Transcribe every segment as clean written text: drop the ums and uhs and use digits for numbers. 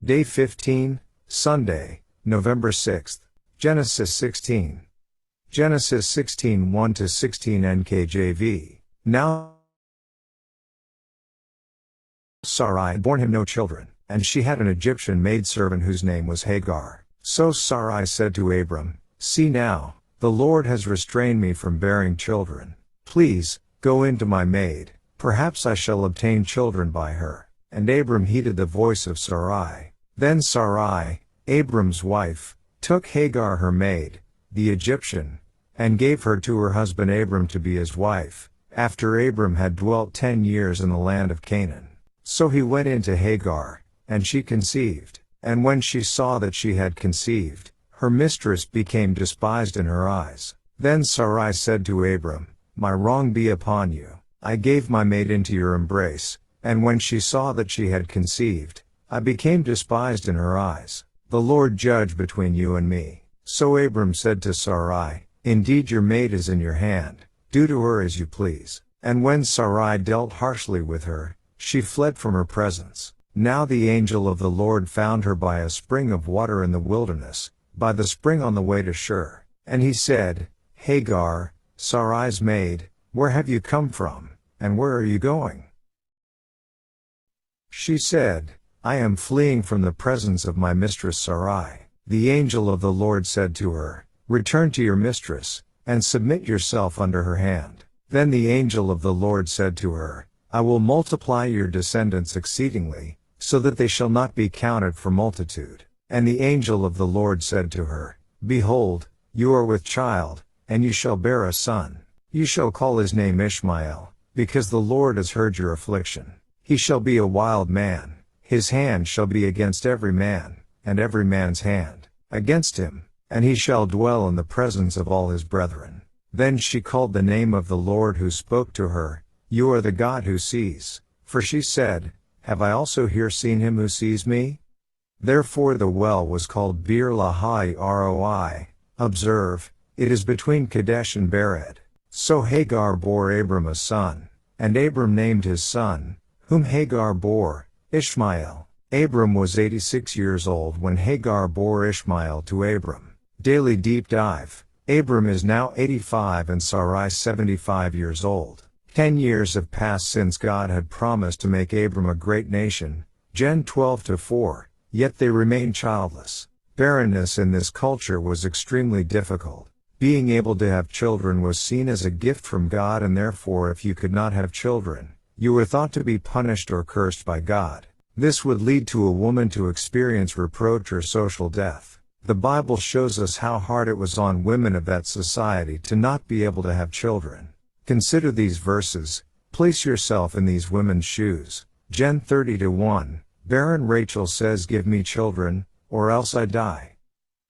Day 15, Sunday, November 6th. Genesis 16. Genesis 16 1-16 NKJV. Now Sarai had borne him no children, and she had an Egyptian maidservant whose name was Hagar. So Sarai said to Abram, "See now, the Lord has restrained me from bearing children. Please, go into my maid, perhaps I shall obtain children by her." And Abram heeded the voice of Sarai. Then Sarai, Abram's wife, took Hagar her maid, the Egyptian, and gave her to her husband Abram to be his wife, after Abram had dwelt 10 years in the land of Canaan. So he went in to Hagar, and she conceived. And when she saw that she had conceived, her mistress became despised in her eyes. Then Sarai said to Abram, "My wrong be upon you. I gave my maid into your embrace, and when she saw that she had conceived, I became despised in her eyes. The Lord judge between you and me." So Abram said to Sarai, "Indeed your maid is in your hand, do to her as you please." And when Sarai dealt harshly with her, she fled from her presence. Now the angel of the Lord found her by a spring of water in the wilderness, by the spring on the way to Shur. And he said, "Hagar, Sarai's maid, where have you come from, and where are you going?" She said, "I am fleeing from the presence of my mistress Sarai." The angel of the Lord said to her, "Return to your mistress, and submit yourself under her hand." Then the angel of the Lord said to her, "I will multiply your descendants exceedingly, so that they shall not be counted for multitude." And the angel of the Lord said to her, "Behold, you are with child, and you shall bear a son. You shall call his name Ishmael, because the Lord has heard your affliction. He shall be a wild man, his hand shall be against every man, and every man's hand against him, and he shall dwell in the presence of all his brethren." Then she called the name of the Lord who spoke to her, "You are the God who sees." For she said, "Have I also here seen him who sees me?" Therefore the well was called Beer Lahai Roi. Observe, it is between Kadesh and Bered. So Hagar bore Abram a son, and Abram named his son, whom Hagar bore, Ishmael. Abram was 86 years old when Hagar bore Ishmael to Abram. Daily Deep Dive. Abram is now 85 and Sarai 75 years old. 10 years have passed since God had promised to make Abram a great nation, Gen 12-4, yet they remain childless. Barrenness in this culture was extremely difficult. Being able to have children was seen as a gift from God, and therefore if you could not have children, you were thought to be punished or cursed by God. This would lead to a woman to experience reproach or social death. The Bible shows us how hard it was on women of that society to not be able to have children. Consider these verses, place yourself in these women's shoes. Gen 30-1, barren Rachel says, "Give me children, or else I die."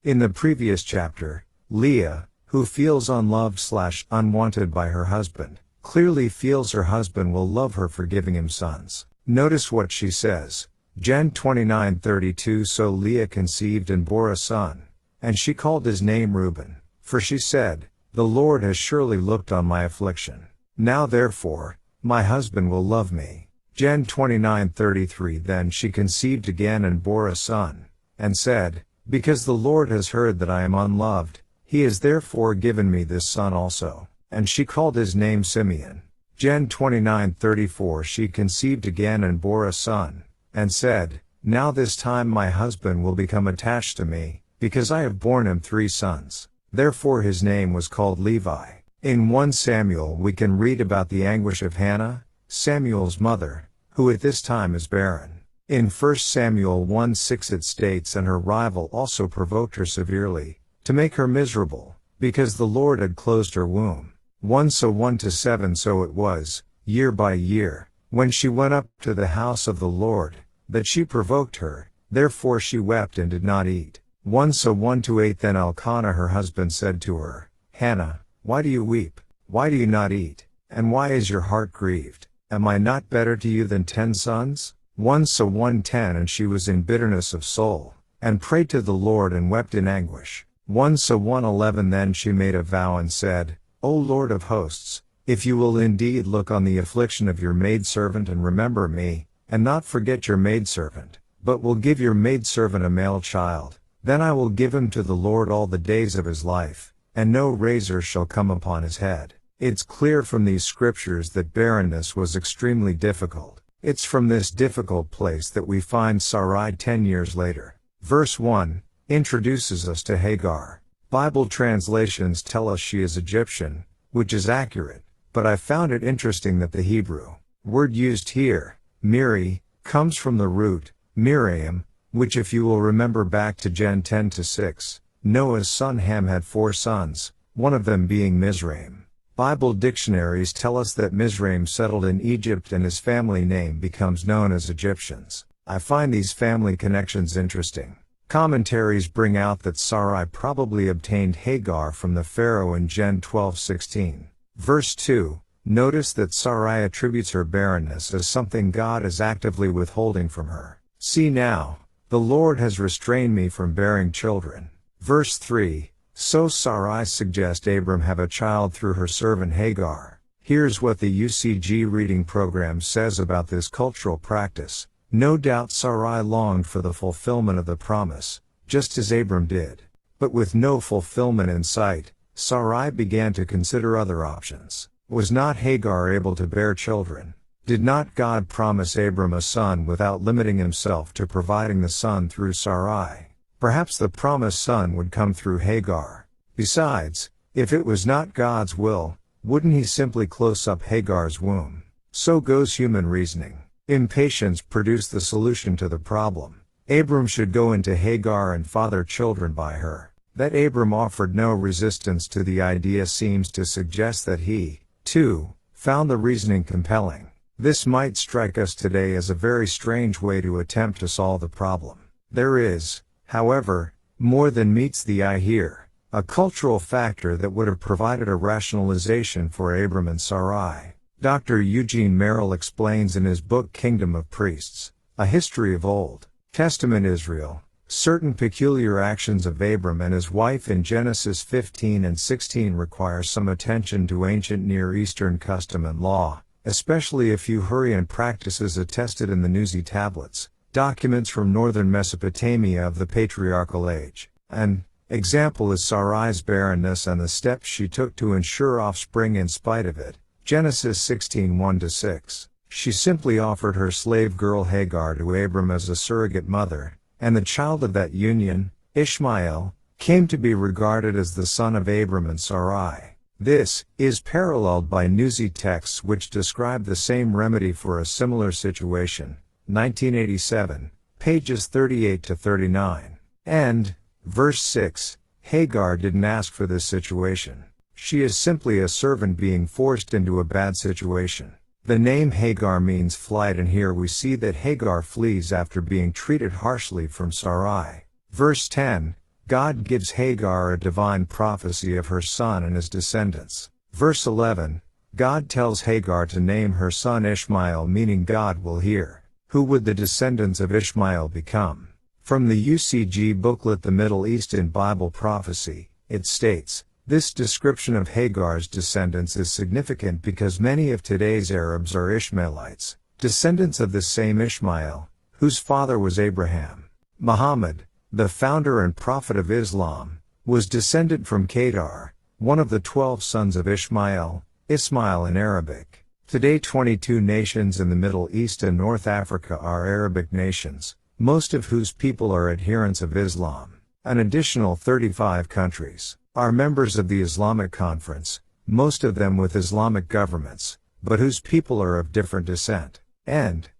In the previous chapter, Leah, who feels unloved/unwanted by her husband, clearly feels her husband will love her for giving him sons. Notice what she says. Gen 29-32, So Leah conceived and bore a son, and she called his name Reuben, for she said, "The Lord has surely looked on my affliction. Now therefore, my husband will love me." Gen 29-33, Then she conceived again and bore a son, and said, "Because the Lord has heard that I am unloved, he has therefore given me this son also." And she called his name Simeon. Gen 29-34, She conceived again and bore a son, and said, "Now this time my husband will become attached to me, because I have borne him 3 sons. Therefore his name was called Levi. In 1 Samuel we can read about the anguish of Hannah, Samuel's mother, who at this time is barren. In 1 Samuel 1:6 it states, "And her rival also provoked her severely, to make her miserable, because the Lord had closed her womb." 1 So 1-7 So it was, year by year, when she went up to the house of the Lord, that she provoked her, therefore she wept and did not eat. 1 So 1-8 Then Elkanah her husband said to her, "Hannah, why do you weep? Why do you not eat? And why is your heart grieved? Am I not better to you than 10 sons? 1 So 1-10 And she was in bitterness of soul, and prayed to the Lord and wept in anguish. 1 So 1-11 Then she made a vow and said, "O Lord of hosts, if you will indeed look on the affliction of your maidservant and remember me, and not forget your maidservant, but will give your maidservant a male child. Then I will give him to the Lord all the days of his life, and no razor shall come upon his head. It's clear from these scriptures that barrenness was extremely difficult. It's from this difficult place that we find Sarai 10 years later. Verse 1 introduces us to Hagar. Bible translations tell us she is Egyptian, which is accurate, but I found it interesting that the Hebrew word used here, Miri, comes from the root, Miriam, which if you will remember back to Gen 10-6, Noah's son Ham had 4 sons, one of them being Mizraim. Bible dictionaries tell us that Mizraim settled in Egypt and his family name becomes known as Egyptians. I find these family connections interesting. Commentaries bring out that Sarai probably obtained Hagar from the Pharaoh in Gen 12:16. Verse 2, notice that Sarai attributes her barrenness as something God is actively withholding from her. See now, the Lord has restrained me from bearing children. Verse 3, so Sarai suggests Abram have a child through her servant Hagar. Here's what the UCG reading program says about this cultural practice. No doubt Sarai longed for the fulfillment of the promise, just as Abram did. But with no fulfillment in sight, Sarai began to consider other options. Was not Hagar able to bear children? Did not God promise Abram a son without limiting himself to providing the son through Sarai? Perhaps the promised son would come through Hagar. Besides, if it was not God's will, wouldn't he simply close up Hagar's womb? So goes human reasoning. Impatience produced the solution to the problem. Abram should go into Hagar and father children by her. That Abram offered no resistance to the idea seems to suggest that he, too, found the reasoning compelling. This might strike us today as a very strange way to attempt to solve the problem. There is, however, more than meets the eye here, a cultural factor that would have provided a rationalization for Abram and Sarai. Dr. Eugene Merrill explains in his book Kingdom of Priests, A History of Old Testament Israel, certain peculiar actions of Abram and his wife in Genesis 15 and 16 require some attention to ancient Near Eastern custom and law, especially a few Hurrian practices attested in the Nuzi tablets, documents from northern Mesopotamia of the patriarchal age. An example is Sarai's barrenness and the steps she took to ensure offspring in spite of it. Genesis 16:1-6. She simply offered her slave girl Hagar to Abram as a surrogate mother, and the child of that union, Ishmael, came to be regarded as the son of Abram and Sarai. This is paralleled by Nuzi texts which describe the same remedy for a similar situation, 1987, pages 38-39. And, verse 6, Hagar didn't ask for this situation. She is simply a servant being forced into a bad situation. The name Hagar means flight, and here we see that Hagar flees after being treated harshly from Sarai. Verse 10, God gives Hagar a divine prophecy of her son and his descendants. Verse 11, God tells Hagar to name her son Ishmael, meaning God will hear. Who would the descendants of Ishmael become? From the UCG booklet The Middle East in Bible Prophecy, it states, this description of Hagar's descendants is significant because many of today's Arabs are Ishmaelites, descendants of this same Ishmael, whose father was Abraham. Muhammad, the founder and prophet of Islam, was descended from Kedar, one of the 12 sons of Ishmael, Ismail in Arabic. Today 22 nations in the Middle East and North Africa are Arabic nations, most of whose people are adherents of Islam. An additional 35 countries are members of the Islamic Conference, most of them with Islamic governments, but whose people are of different descent. And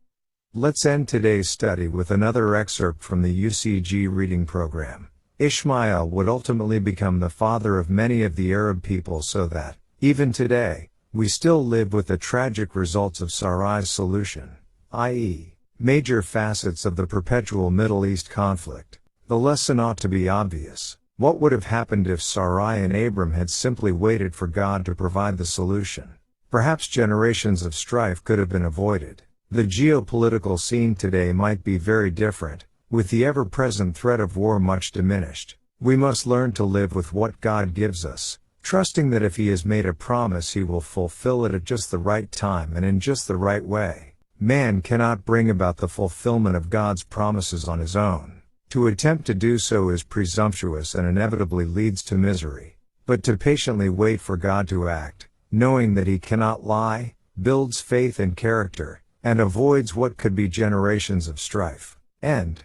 let's end today's study with another excerpt from the UCG reading program. Ishmael would ultimately become the father of many of the Arab people, so that, even today, we still live with the tragic results of Sarai's solution, i.e., major facets of the perpetual Middle East conflict. The lesson ought to be obvious. What would have happened if Sarai and Abram had simply waited for God to provide the solution? Perhaps generations of strife could have been avoided. The geopolitical scene today might be very different, with the ever-present threat of war much diminished. We must learn to live with what God gives us, trusting that if He has made a promise He will fulfill it at just the right time and in just the right way. Man cannot bring about the fulfillment of God's promises on his own. To attempt to do so is presumptuous and inevitably leads to misery. But to patiently wait for God to act, knowing that he cannot lie, builds faith and character, and avoids what could be generations of strife. End.